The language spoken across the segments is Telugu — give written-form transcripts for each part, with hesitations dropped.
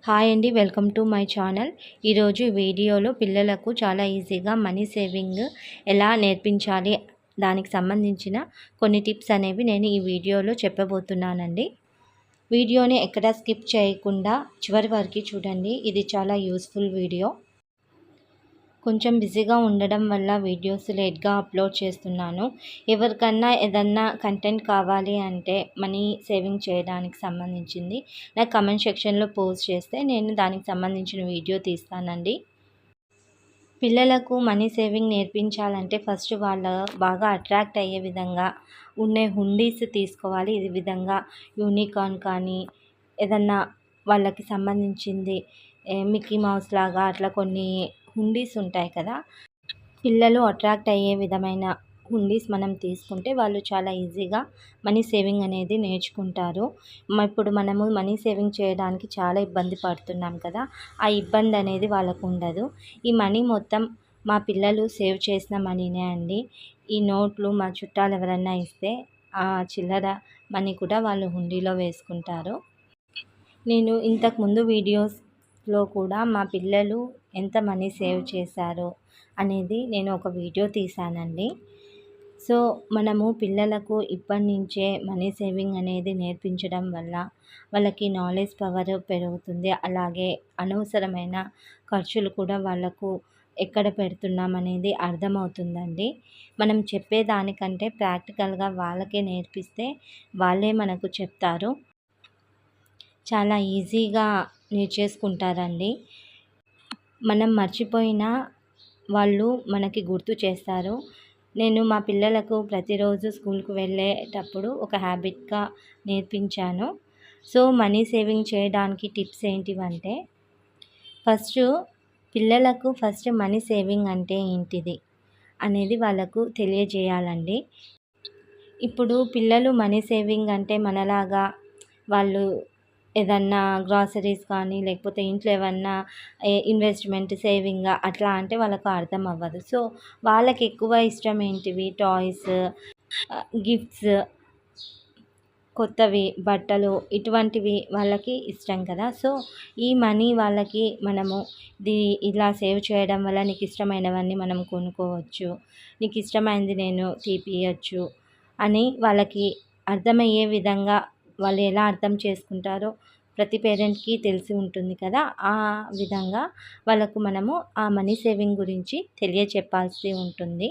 హాయ్ అండి, వెల్కమ్ టు మై ఛానల్. ఈరోజు వీడియోలో పిల్లలకు చాలా ఈజీగా మనీ సేవింగ్ ఎలా నేర్పించాలి దానికి సంబంధించిన కొన్ని టిప్స్ అనేవి నేను ఈ వీడియోలో చెప్పబోతున్నానండి. వీడియోని ఎక్కడా స్కిప్ చేయకుండా చివరి వరకు చూడండి. ఇది చాలా యూస్ఫుల్ వీడియో. కొంచెం బిజీగా ఉండడం వల్ల వీడియోస్ లేట్గా అప్లోడ్ చేస్తున్నాను. ఎవరికన్నా ఏదన్నా కంటెంట్ కావాలి అంటే మనీ సేవింగ్ చేయడానికి సంబంధించింది నాకు కమెంట్ సెక్షన్లో పోస్ట్ చేస్తే నేను దానికి సంబంధించిన వీడియో తీస్తానండి. పిల్లలకు మనీ సేవింగ్ నేర్పించాలంటే ఫస్ట్ వాళ్ళ బాగా అట్రాక్ట్ అయ్యే విధంగా ఉండే హుండీస్ తీసుకోవాలి. ఈ విధంగా యూనికార్న్ కానీ ఏదన్నా వాళ్ళకి సంబంధించింది మిక్కీ మౌస్ లాగా అట్లా కొన్ని హుండీస్ ఉంటాయి కదా, పిల్లలు అట్రాక్ట్ అయ్యే విధమైన హుండీస్ మనం తీసుకుంటే వాళ్ళు చాలా ఈజీగా మనీ సేవింగ్ అనేది నేర్చుకుంటారు. ఇప్పుడు మనము మనీ సేవింగ్ చేయడానికి చాలా ఇబ్బంది పడుతున్నాం కదా, ఆ ఇబ్బంది అనేది వాళ్ళకు ఉండదు. ఈ మనీ మొత్తం మా పిల్లలు సేవ్ చేసిన మనీనే అండి. ఈ నోట్లు మా చుట్టాలు ఎవరన్నా ఇస్తే ఆ చిల్లర మనీ కూడా వాళ్ళు హుండీలో వేసుకుంటారు. నేను ఇంతకుముందు వీడియోస్లో కూడా మా పిల్లలు ఎంత మనీ సేవ్ చేశారో అనేది నేను ఒక వీడియో తీశానండి. సో మనము పిల్లలకు ఇప్పటి నుంచే మనీ సేవింగ్ అనేది నేర్పించడం వల్ల వాళ్ళకి నాలెడ్జ్ పవర్ పెరుగుతుంది. అలాగే అనవసరమైన ఖర్చులు కూడా వాళ్ళకు ఎక్కడ పెడుతున్నాం అనేది అర్థమవుతుందండి. మనం చెప్పేదానికంటే ప్రాక్టికల్గా వాళ్ళకే నేర్పిస్తే వాళ్ళే మనకు చెప్తారు. చాలా ఈజీగా నేర్చేసుకుంటారండి. మనం మర్చిపోయినా వాళ్ళు మనకి గుర్తు చేస్తారు. నేను మా పిల్లలకు ప్రతిరోజు స్కూల్కి వెళ్ళేటప్పుడు ఒక హ్యాబిట్గా నేర్పించాను. సో మనీ సేవింగ్ చేయడానికి టిప్స్ ఏంటివంటే, పిల్లలకు మనీ సేవింగ్ అంటే ఏంటిది అనేది వాళ్ళకు తెలియజేయాలండి. ఇప్పుడు పిల్లలు మనీ సేవింగ్ అంటే మనలాగా వాళ్ళు ఏదన్నా గ్రాసరీస్ కానీ లేకపోతే ఇంట్లో ఏమన్నా ఇన్వెస్ట్మెంట్ సేవింగ్ అట్లా అంటే వాళ్ళకు అర్థం అవ్వదు. సో వాళ్ళకి ఎక్కువ ఇష్టం ఏంటివి, టాయ్స్, గిఫ్ట్స్, కొత్తవి బట్టలు, ఇటువంటివి వాళ్ళకి ఇష్టం కదా. సో ఈ మనీ వాళ్ళకి మనము ఇలా సేవ్ చేయడం వల్ల నీకు ఇష్టమైనవన్నీ మనం కొనుక్కోవచ్చు, నీకు ఇష్టమైనది నేను తీపియచ్చు అని వాళ్ళకి అర్థమయ్యే విధంగా వాళ్ళు ఎలా అర్థం చేసుకుంటారో ప్రతి పేరెంట్కి తెలిసి ఉంటుంది కదా. ఆ విధంగా వాళ్ళకు మనము ఆ మనీ సేవింగ్ గురించి తెలియచెప్పాల్సి ఉంటుంది.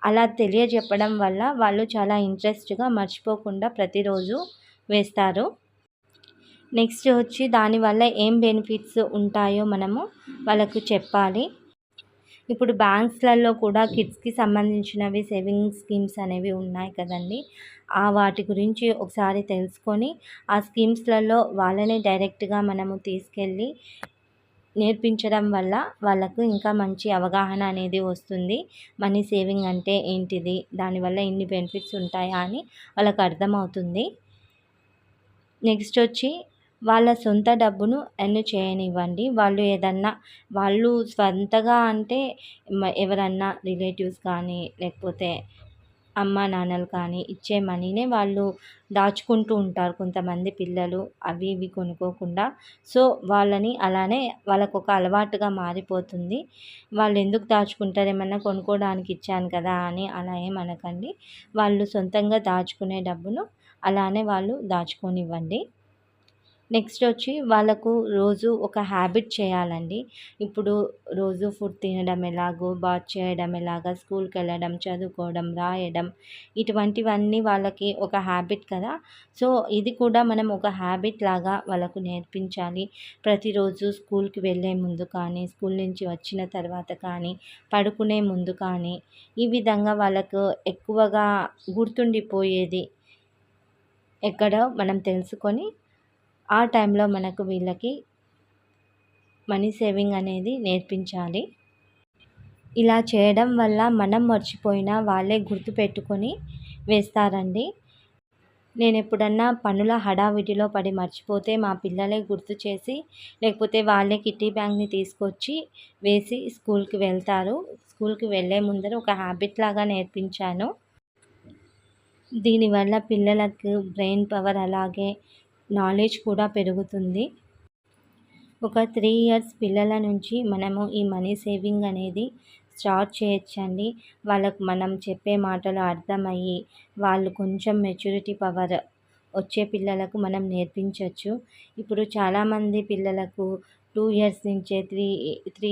అలా తెలియజెప్పడం వల్ల వాళ్ళు చాలా ఇంట్రెస్ట్గా మర్చిపోకుండా ప్రతిరోజు వేస్తారు. నెక్స్ట్ వచ్చి దానివల్ల ఏం బెనిఫిట్స్ ఉంటాయో మనము వాళ్ళకు చెప్పాలి. ఇప్పుడు బ్యాంక్స్లలో కూడా కిడ్స్కి సంబంధించినవి సేవింగ్ స్కీమ్స్ అనేవి ఉన్నాయి కదండి. వాటి గురించి ఒకసారి తెలుసుకొని ఆ స్కీమ్స్లలో వాళ్ళని డైరెక్ట్గా మనము తీసుకెళ్ళి నేర్పించడం వల్ల వాళ్ళకు ఇంకా మంచి అవగాహన అనేది వస్తుంది. మనీ సేవింగ్ అంటే ఏంటిది, దానివల్ల ఇన్ని బెనిఫిట్స్ ఉంటాయా అని వాళ్ళకు అర్థమవుతుంది. నెక్స్ట్ వచ్చి వాళ్ళ సొంత డబ్బును ఎర్న్ చేయనివ్వండి. వాళ్ళు స్వంతగా అంటే ఎవరన్నా రిలేటివ్స్ కానీ లేకపోతే అమ్మా నాన్నలు కానీ ఇచ్చే మనీనే వాళ్ళు దాచుకుంటూ ఉంటారు కొంతమంది పిల్లలు, అవి ఇవి కొనుక్కోకుండా. సో వాళ్ళని అలానే వాళ్ళకు ఒక అలవాటుగా మారిపోతుంది. వాళ్ళు ఎందుకు దాచుకుంటారు, ఏమన్నా కొనుక్కోవడానికి ఇచ్చాను కదా అని అలా ఏమనకండి. వాళ్ళు సొంతంగా దాచుకునే డబ్బును అలానే వాళ్ళు దాచుకోనివ్వండి. నెక్స్ట్ వచ్చి వాళ్ళకు రోజు ఒక హ్యాబిట్ చేయాలండి. ఇప్పుడు రోజు ఫుడ్ తినడం ఎలాగో, బాత్ చేయడం ఎలాగా, స్కూల్కి వెళ్ళడం, చదువుకోవడం, రాయడం, ఇటువంటివన్నీ వాళ్ళకి ఒక హ్యాబిట్ కదా. సో ఇది కూడా మనం ఒక హ్యాబిట్ లాగా వాళ్ళకు నేర్పించాలి. ప్రతిరోజు స్కూల్కి వెళ్ళే ముందు కానీ, స్కూల్ నుంచి వచ్చిన తర్వాత కానీ, పడుకునే ముందు కానీ, ఈ విధంగా వాళ్ళకు ఎక్కువగా గుర్తుండిపోయేది ఎక్కడో మనం తెలుసుకొని ఆ టైంలో మనకు వీళ్ళకి మనీ సేవింగ్ అనేది నేర్పించాలి. ఇలా చేయడం వల్ల మనం మర్చిపోయినా వాళ్ళే గుర్తుపెట్టుకొని వేస్తారండి. నేను ఎప్పుడన్నా పనుల హడావిడిలో పడి మర్చిపోతే మా పిల్లలే గుర్తు చేసి లేకపోతే వాళ్ళే కిట్టి బ్యాంక్ని తీసుకొచ్చి వేసి స్కూల్కి వెళ్తారు. స్కూల్కి వెళ్ళే ముందర ఒక హ్యాబిట్ లాగా నేర్పించాను. దీనివల్ల పిల్లలకు బ్రెయిన్ పవర్ అలాగే నాలెడ్జ్ కూడా పెరుగుతుంది. ఒక 3 ఇయర్స్ పిల్లల నుంచి మనము ఈ మనీ సేవింగ్ అనేది స్టార్ట్ చేయొచ్చండి. వాళ్ళకు మనం చెప్పే మాటలు అర్థమయ్యి, వాళ్ళు కొంచెం మెచ్యూరిటీ పవర్ వచ్చే పిల్లలకు మనం నేర్పించొచ్చు. ఇప్పుడు చాలామంది పిల్లలకు 2 ఇయర్స్ నుంచే 3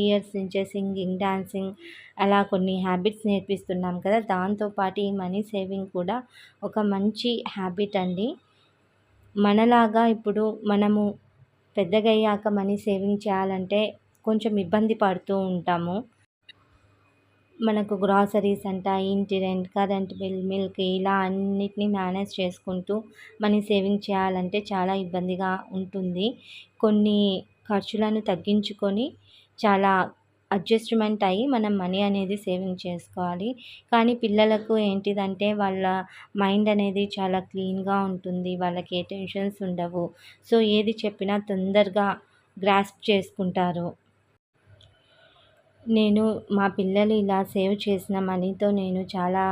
ఇయర్స్ నుంచే సింగింగ్, డాన్సింగ్ అలా కొన్ని హ్యాబిట్స్ నేర్పిస్తున్నాం కదా! దాంతో పాటు ఈ మనీ సేవింగ్ కూడా ఒక మంచి హ్యాబిట్ అండి. మనలాగా ఇప్పుడు మనము పెద్దగయ్యాక మనీ సేవింగ్ చేయాలంటే కొంచెం ఇబ్బంది పడుతూ ఉంటాము. మనకు గ్రాసరీస్ అంట, ఇంటి రెంట్, కరెంట్ బిల్, మిల్క్ ఇలా అన్నిటిని మేనేజ్ చేసుకుంటూ మనీ సేవింగ్ చేయాలంటే చాలా ఇబ్బందిగా ఉంటుంది. కొన్ని ఖర్చులను తగ్గించుకొని చాలా అడ్జస్ట్‌మెంట్ అయ్యి మనం మనీ అనేది సేవింగ్ చేసుకోవాలి. కానీ పిల్లలకు ఏంటిదంటే వాళ్ళ మైండ్ అనేది చాలా క్లీన్‌గా ఉంటుంది. వాళ్ళకి ఏ టెన్షన్స్ ఉండవు. సో, ఏది చెప్పినా తొందరగా గ్రాస్ప్ చేసుకుంటారు. నేను మా పిల్లలు ఇలా సేవ్ చేసిన మనీతో నేను చాలా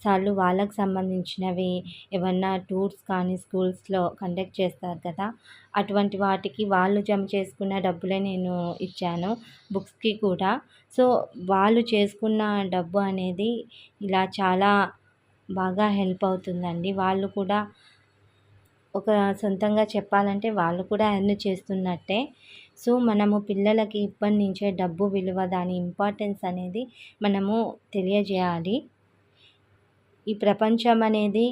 సార్లు వాళ్ళకి సంబంధించినవి ఏమన్నా టూర్స్ కానీ స్కూల్స్‌లో కండక్ట్ చేస్తారు కదా! అటువంటి వాటికి వాళ్ళు జమ చేసుకున్న డబ్బులే నేను ఇచ్చాను. బుక్స్‌కి కూడా. సో, వాళ్ళు చేసుకున్న డబ్బు అనేది ఇలా చాలా బాగా హెల్ప్ అవుతుందండి. వాళ్ళు కూడా ఒక సొంతంగా చెప్పాలంటే వాళ్ళు కూడా ఎర్న్ చేస్తున్నట్టే. సో, మనము పిల్లలకి ఇప్పటి నుంచే డబ్బు విలువ, దాని ఇంపార్టెన్స్ అనేది మనము తెలియజేయాలి. ఈ ప్రపంచం అనేది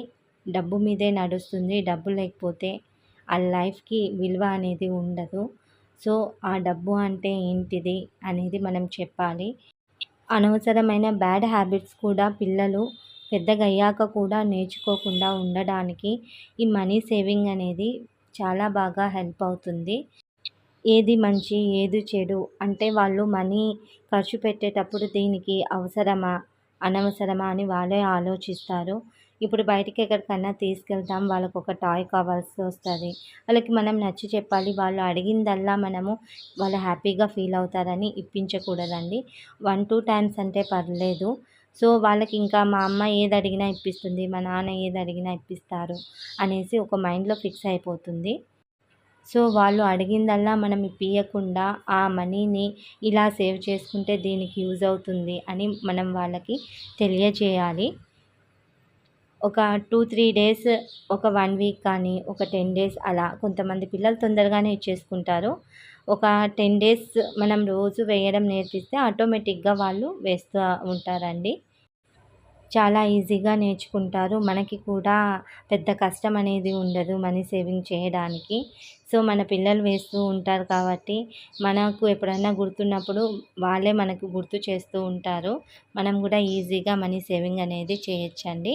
డబ్బు మీదే నడుస్తుంది. డబ్బు లేకపోతే ఆ లైఫ్‌కి విలువ అనేది ఉండదు. సో, ఆ డబ్బు అంటే ఏంటిది అనేది మనం చెప్పాలి. అనవసరమైన బ్యాడ్ హ్యాబిట్స్ కూడా పిల్లలు పెద్దగయ్యాక కూడా నేర్చుకోకుండా ఉండడానికి ఈ మనీ సేవింగ్ అనేది చాలా బాగా హెల్ప్ అవుతుంది. ఏది మంచి, ఏది చెడు అంటే వాళ్ళు మనీ ఖర్చు పెట్టేటప్పుడు దీనికి అవసరమా? అనవసరమా? అని వాళ్ళే ఆలోచిస్తారు. ఇప్పుడు బయటికి ఎక్కడికన్నా తీసుకెళ్తాం. వాళ్ళకొక టాయ్ కావాల్సి వస్తది. వాళ్ళకి మనం నచ్చి చెప్పాలి. వాళ్ళు అడిగిందల్లా మనము వాళ్ళు హ్యాపీగా ఫీల్ అవుతారని ఇప్పించకూడదండి. 1, 2 టైమ్స్ అంటే పర్లేదు. సో, వాళ్ళకి ఇంకా మా అమ్మ ఏదడిగినా ఇప్పిస్తుంది. మా నాన్న ఏదడిగినా ఇప్పిస్తారు అనేసి ఒక మైండ్‌లో ఫిక్స్ అయిపోతుంది. సో, వాళ్ళు అడిగిందల్లా మనం ఇప్పియకుండా ఆ మనీని ఇలా సేవ్ చేసుకుంటే దీనికి యూజ్ అవుతుంది అని మనం వాళ్ళకి తెలియచేయాలి. ఒక 2, 3 డేస్, ఒక 1 వీక్ కానీ, ఒక 10 డేస్ అలా కొంతమంది పిల్లలు తొందరగానే ఇచ్చేసుకుంటారు. ఒక 10 డేస్ మనం రోజు వేయడం నేర్పిస్తే ఆటోమేటిక్‌గా వాళ్ళు వేస్తూ ఉంటారండి. చాలా ఈజీగా నేర్చుకుంటారు. మనకి కూడా పెద్ద కష్టం అనేది ఉండదు మనీ సేవింగ్ చేయడానికి. సో, మన పిల్లలు వేస్తూ ఉంటారు కాబట్టి, మనకు ఎప్పుడన్నా గుర్తున్నప్పుడు వాళ్ళే మనకు గుర్తు చేస్తూ ఉంటారు. మనం కూడా ఈజీగా మనీ సేవింగ్ అనేది చేయొచ్చండి.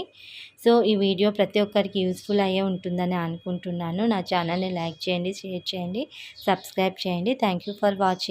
సో, ఈ వీడియో ప్రతి ఒక్కరికి యూజ్‌ఫుల్ అయ్యే ఉంటుందని అనుకుంటున్నాను. నా ఛానల్‌ని లైక్ చేయండి, షేర్ చేయండి, సబ్స్క్రైబ్ చేయండి. Thank you for watching.